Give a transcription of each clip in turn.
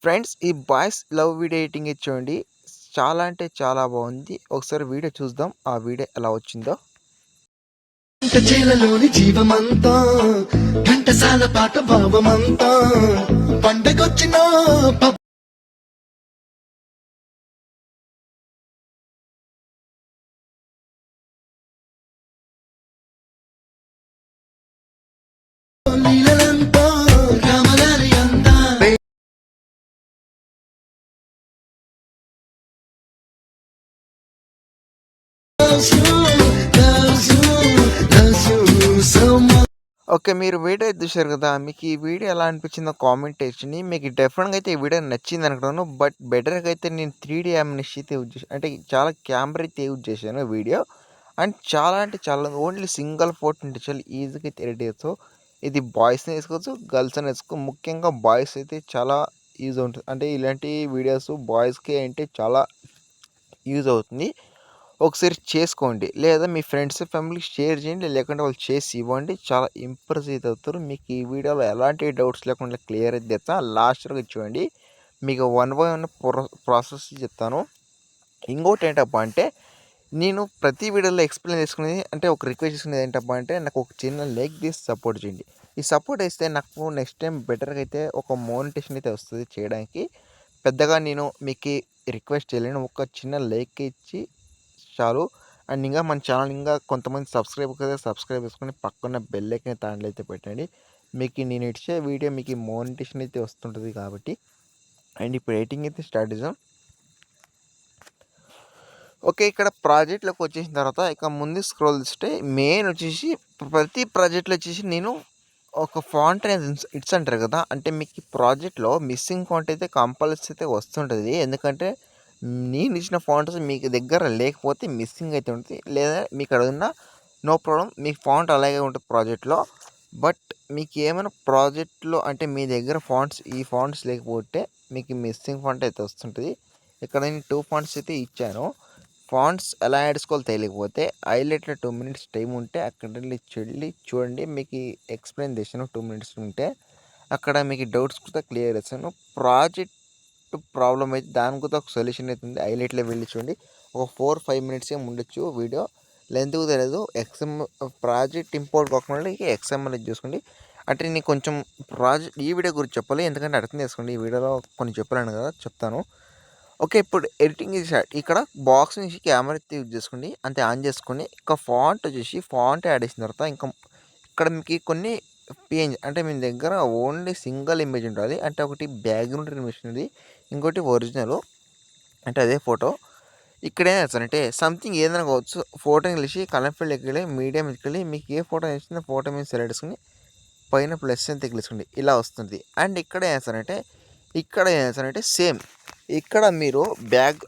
Friends ఈ boys love video editing చూడండి. చాలా అంటే చాలా బాగుంది. ఒకసారి వీడియో చూద్దాం. ఆ వీడియో ఎలా వచ్చిందో. చేలలోని జీవమంతా ఘంటసాల పాట భావమంతా పండగొచ్చిన లీలలంతా రామగారి అంతా ఓకే, మీరు వీడియో చూశారు కదా. మీకు ఈ వీడియో ఎలా అనిపించిందో కామెంట్ చేయండి. మీకు డెఫినెట్గా అయితే ఈ వీడియో నచ్చింది అనుకుంటున్నాను. బట్ బెటర్గా అయితే నేను 3D యామినిషన్ అయితే యూజ్ చేశాను. అంటే చాలా కెమెరా అయితే యూజ్ చేశాను వీడియో. అండ్ చాలా అంటే చాలా ఓన్లీ సింగిల్ ఫోటో ఉంటే చాలా ఈజీగా అయితే ఎడిట్ చేయొచ్చు. ఇది బాయ్స్ని వేసుకోవచ్చు, గర్ల్స్ అని వేసుకోవచ్చు. ముఖ్యంగా బాయ్స్ అయితే చాలా యూజ్ ఉంటుంది. అంటే ఇలాంటి వీడియోస్ బాయ్స్కి అంటే చాలా యూజ్ అవుతుంది. ఒకసారి చేసుకోండి, లేదా మీ ఫ్రెండ్స్ ఫ్యామిలీకి షేర్ చేయండి, లేకుంటే వాళ్ళు చేసి ఇవ్వండి. చాలా ఇంప్రెస్ అయితే అవుతారు. మీకు ఈ వీడియోలో ఎలాంటి డౌట్స్ లేకుండా క్లియర్ అయితే చెప్తా. లాస్ట్ వరకు చూడండి. మీకు వన్ బై వన్ ప్రాసెస్ చెప్తాను. ఇంకోటి ఏంటప్పా అంటే, నేను ప్రతి వీడియోలో ఎక్స్ప్లెయిన్ చేసుకునేది అంటే ఒక రిక్వెస్ట్ చేసుకునేది ఏంటప్పా అంటే, నాకు ఒక చిన్న లైక్ తీసి సపోర్ట్ చేయండి. ఈ సపోర్ట్ వేస్తే నాకు నెక్స్ట్ టైం బెటర్గా అయితే ఒక మోనిటేషన్ అయితే వస్తుంది చేయడానికి. పెద్దగా నేను మీకు రిక్వెస్ట్ చేయలేను. ఒక చిన్న లైక్ ఇచ్చి చాలు. అండ్ ఇంకా మన ఛానల్ ఇంకా కొంతమంది సబ్స్క్రైబ్ చేసుకొని పక్కన బెల్ ఐకాన్ దాంట్లో అయితే పెట్టండి. మీకు నేను ఇచ్చే వీడియో మీకు మోనిటేషన్ అయితే వస్తుంటుంది కాబట్టి. అండ్ ఇప్పుడు ఎడిటింగ్ అయితే స్టార్ట్ చేద్దాం. ఓకే, ఇక్కడ ప్రాజెక్ట్లోకి వచ్చేసిన తర్వాత ఇక ముందు స్క్రోల్ చేస్తే మెయిన్ వచ్చేసి ప్రతి ప్రాజెక్ట్లో వచ్చేసి నేను ఒక ఫాంట్ అనేది ఇట్స్ అంటారు కదా. అంటే మీకు ఈ ప్రాజెక్ట్లో మిస్సింగ్ ఫాంట్ అయితే కంపల్సరీ అయితే వస్తుంటుంది. ఎందుకంటే నేను ఇచ్చిన ఫాంట్స్ మీకు దగ్గర లేకపోతే మిస్సింగ్ అయితే ఉంటుంది. లేదా మీకు అక్కడ ఉన్న నో ప్రాబ్లం, మీ ఫాంట్ అలాగే ఉంటుంది ప్రాజెక్ట్లో. బట్ మీకు ఏమైనా ప్రాజెక్ట్లో అంటే మీ దగ్గర ఈ ఫాంట్స్ లేకపోతే మీకు మిస్సింగ్ ఫాంట్ అయితే వస్తుంటుంది. ఇక్కడ నేను 2 ఫాంట్స్ అయితే ఇచ్చాను. ఫాంట్స్ ఎలా యాడ్చుకోవాలో తెలియకపోతే హైలైట్లో 2 మినిట్స్ టైం ఉంటే అక్కడ వెళ్ళి చూడండి. మీకు ఎక్స్ప్లెయిన్ చేశాను 2 మినిట్స్ ఉంటే. అక్కడ మీకు డౌట్స్ కూడా క్లియర్ చేస్తాను. ప్రాజెక్ట్ ప్రాబ్లం అయితే దాని కూడా ఒక సొల్యూషన్ అవుతుంది. హైలైట్లో వెళ్ళి చూడండి. ఒక 4-5 మినిట్స్ ఏమి ఉండొచ్చు వీడియో. లెంత్ తెలియదు. ప్రాజెక్ట్ ఇంపోర్ట్ కాకుండా ఎక్స్ఎంఎల్ చూసుకోండి. అంటే నేను కొంచెం ఈ వీడియో గురించి చెప్పాలి, ఎందుకంటే అర్థం చేసుకోండి. ఈ వీడియోలో కొన్ని చెప్పలేను కదా, చెప్తాను. ఓకే, ఇప్పుడు ఎడిటింగ్ ఇది స్టార్ట్. ఇక్కడ బాక్స్ నుంచి కెమెరా యూజ్ చేసుకోండి. అంతే ఆన్ చేసుకొని ఇంకా ఫాంట్ వచ్చేసి ఫాంట్ యాడ్ చేసిన తర్వాత ఇంకా ఇక్కడ మీకు కొన్ని పిఎన్జీ అంటే మీ దగ్గర ఓన్లీ సింగిల్ ఇమేజ్ ఉంటుంది. అంటే ఒకటి బ్యాక్గ్రౌండ్ ఇమేజ్ ఉంది, ఇంకోటి ఒరిజినల్ అంటే అదే ఫోటో. ఇక్కడ ఏం చేస్తారంటే సంథింగ్ ఏదైనా కావచ్చు. ఫోటోని కలిసి కలర్ ఫీల్డ్కి వెళ్ళి మీడియం వెళ్ళి మీకు ఏ ఫోటో నచ్చిందో ఫోటో మీద సెలెక్ట్ చేసుకుని పైన ప్లస్ అని తగిలించుకోండి. ఇలా వస్తుంది. అండ్ ఇక్కడ ఏం చేస్తారంటే సేమ్ ఇక్కడ మీరు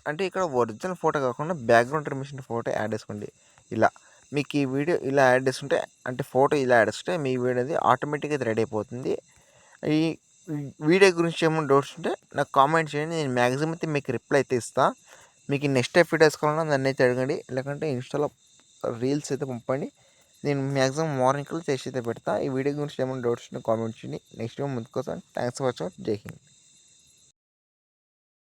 అంటే ఇక్కడ ఒరిజినల్ ఫోటో కాకుండా బ్యాక్గ్రౌండ్ రిమిషన్ ఫోటో యాడ్ చేసుకోండి. ఇలా మీకు ఈ వీడియో ఇలా యాడ్ చేసుకుంటే అంటే ఫోటో ఇలా యాడ్ చేసుకుంటే మీ వీడియో అది ఆటోమేటిక్గా రెడీ అయిపోతుంది. ఈ వీడియో గురించి ఏమైనా డౌట్స్ ఉంటే నాకు కామెంట్ చేయండి. నేను మ్యాక్సిమం అయితే మీకు రిప్లై అయితే ఇస్తాను. మీకు నెక్స్ట్ వీడియోస్ కావాలన్నా నన్ను అయితే అడగండి, లేకంటే ఇన్స్టాలో రీల్స్ అయితే పంపండి. నేను మ్యాక్సిమం మార్నింగ్ కల్లా చేసి అయితే పెడతా. ఈ వీడియో గురించి ఏమైనా డౌట్స్ ఉంటే కామెంట్ చేయండి. నెక్స్ట్ ముందుకోసం thanks for watching. Jai Hind.